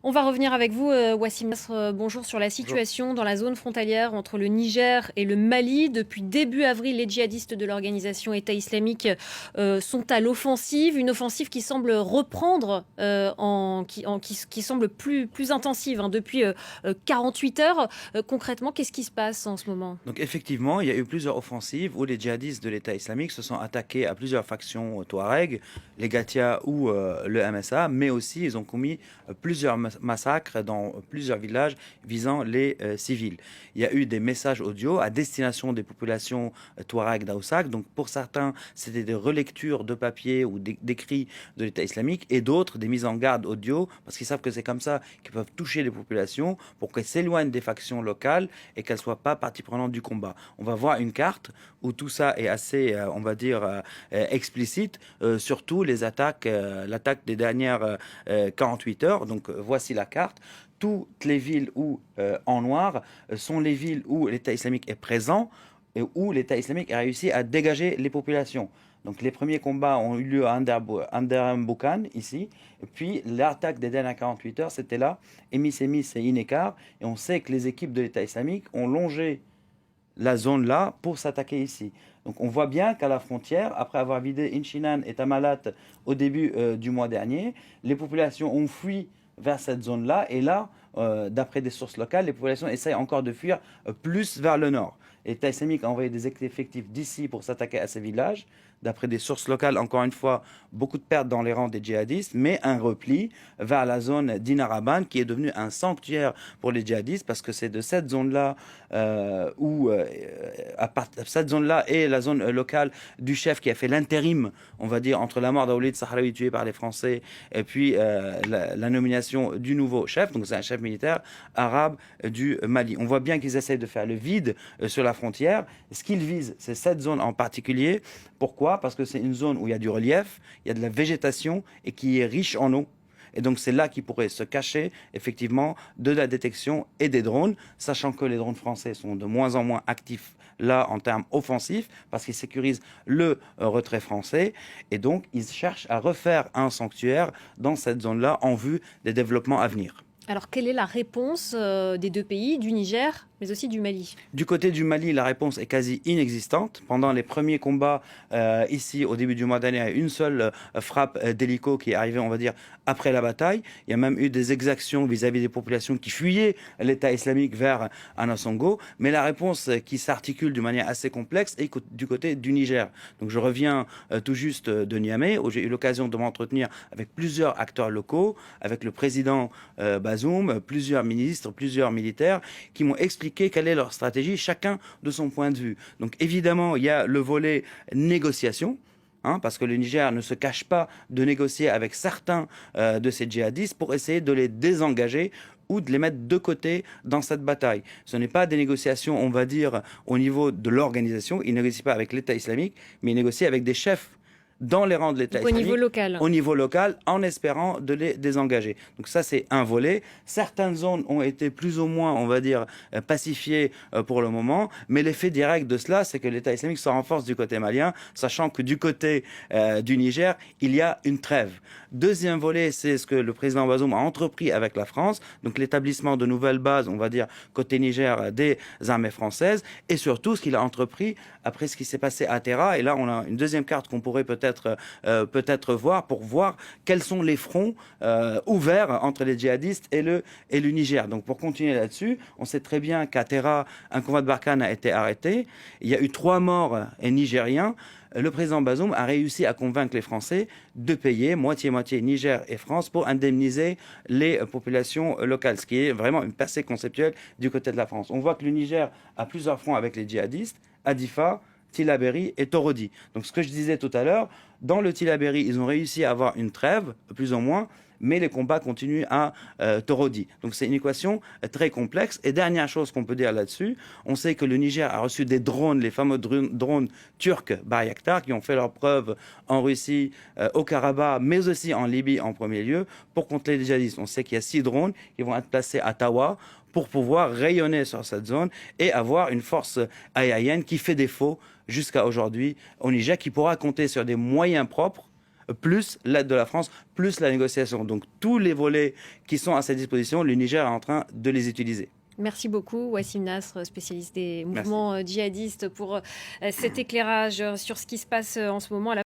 On va revenir avec vous, Wassim Nasr, bonjour, sur la Bonjour. situation dans la zone frontalière entre le Niger et le Mali. Depuis début avril, les djihadistes de l'organisation État islamique sont à l'offensive, une offensive qui semble reprendre, qui semble plus intensive hein, depuis 48 heures. Concrètement, qu'est-ce qui se passe en ce moment? Donc effectivement, il y a eu plusieurs offensives où les djihadistes de l'État islamique se sont attaqués à plusieurs factions Touareg, les Gatia ou le MSA, mais aussi ils ont commis plusieurs massacres dans plusieurs villages visant les civils. Il y a eu des messages audio à destination des populations Touareg d'Aoussak. Donc pour certains, c'était des relectures de papier ou d'écrits de l'État islamique et d'autres des mises en garde audio parce qu'ils savent que c'est comme ça qu'ils peuvent toucher les populations pour qu'elles s'éloignent des factions locales et qu'elles ne soient pas partie prenante du combat. On va voir une carte où tout ça est assez, on va dire, explicite, surtout les attaques, l'attaque des dernières 48 heures. Donc voici la carte. Toutes les villes où, en noir, sont les villes où l'État islamique est présent et où l'État islamique a réussi à dégager les populations. Donc les premiers combats ont eu lieu à Andermboukan, ici. Et puis l'attaque des dernières 48 heures, c'était là, Emis et Inekar. Et on sait que les équipes de l'État islamique ont longé la zone là pour s'attaquer ici. Donc on voit bien qu'à la frontière, après avoir vidé Inchinan et Tamalat au début du mois dernier, les populations ont fui vers cette zone-là. Et là, d'après des sources locales, les populations essayent encore de fuir plus vers le nord. L'État islamique a envoyé des effectifs d'ici pour s'attaquer à ces villages. D'après des sources locales, encore une fois, beaucoup de pertes dans les rangs des djihadistes, mais un repli vers la zone d'Inaraban qui est devenue un sanctuaire pour les djihadistes parce que c'est de cette zone-là cette zone-là est la zone locale du chef qui a fait l'intérim, on va dire, entre la mort d'Aoulid Sahraoui tué par les Français et puis la nomination du nouveau chef. Donc c'est un chef militaire arabe du Mali. On voit bien qu'ils essayent de faire le vide sur la frontière. Ce qu'ils visent, c'est cette zone en particulier. Pourquoi? Parce que c'est une zone où il y a du relief, il y a de la végétation et qui est riche en eau. Et donc c'est là qu'ils pourraient se cacher effectivement de la détection et des drones, sachant que les drones français sont de moins en moins actifs là en termes offensifs parce qu'ils sécurisent le retrait français. Et donc ils cherchent à refaire un sanctuaire dans cette zone-là en vue des développements à venir. Alors, quelle est la réponse des deux pays, du Niger, mais aussi du Mali? Du côté du Mali, la réponse est quasi inexistante. Pendant les premiers combats, ici, au début du mois d'année, il y a une seule frappe d'hélico qui est arrivée, on va dire, après la bataille. Il y a même eu des exactions vis-à-vis des populations qui fuyaient l'État islamique vers Anasongo. Mais la réponse qui s'articule d'une manière assez complexe est du côté du Niger. Donc je reviens tout juste de Niamey, où j'ai eu l'occasion de m'entretenir avec plusieurs acteurs locaux, avec le président Bazoum, plusieurs ministres, plusieurs militaires, qui m'ont expliqué quelle est leur stratégie, chacun de son point de vue. Donc évidemment, il y a le volet négociation. Parce que le Niger ne se cache pas de négocier avec certains de ces djihadistes pour essayer de les désengager ou de les mettre de côté dans cette bataille. Ce n'est pas des négociations, on va dire, au niveau de l'organisation. Ils ne négocient pas avec l'État islamique, mais ils négocient avec des chefs dans les rangs de l'État Donc, au niveau islamique, local. au niveau local, en espérant de les désengager. Donc ça, c'est un volet. Certaines zones ont été plus ou moins, on va dire, pacifiées pour le moment, mais l'effet direct de cela, c'est que l'État islamique se renforce du côté malien, sachant que du côté du Niger, il y a une trêve. Deuxième volet, c'est ce que le président Bazoum a entrepris avec la France, donc l'établissement de nouvelles bases, on va dire, côté Niger, des armées françaises, et surtout ce qu'il a entrepris après ce qui s'est passé à Terra. Et là, on a une deuxième carte qu'on pourrait peut-être voir pour voir quels sont les fronts ouverts entre les djihadistes et le Niger. Donc pour continuer là-dessus, on sait très bien qu'à Terra, un convoi de Barkhane a été arrêté. Il y a eu 3 morts nigériens. Le président Bazoum a réussi à convaincre les Français de payer moitié-moitié Niger et France pour indemniser les populations locales, ce qui est vraiment une percée conceptuelle du côté de la France. On voit que le Niger a plusieurs fronts avec les djihadistes, Adifa, Tillabéri et Torodi. Donc ce que je disais tout à l'heure, dans le Tillabéri, ils ont réussi à avoir une trêve, plus ou moins, mais les combats continuent à Torodi. Donc c'est une équation très complexe. Et dernière chose qu'on peut dire là-dessus, on sait que le Niger a reçu des drones, les fameux drones turcs Bayraktar, qui ont fait leurs preuves en Russie, au Karabakh, mais aussi en Libye en premier lieu, pour contrer les djihadistes. On sait qu'il y a 6 drones qui vont être placés à Tawa pour pouvoir rayonner sur cette zone et avoir une force aérienne qui fait défaut jusqu'à aujourd'hui au Niger, qui pourra compter sur des moyens propres plus l'aide de la France, plus la négociation. Donc tous les volets qui sont à sa disposition, le Niger est en train de les utiliser. Merci beaucoup, Wassim Nasr, spécialiste des mouvements djihadistes, pour cet éclairage sur ce qui se passe en ce moment à la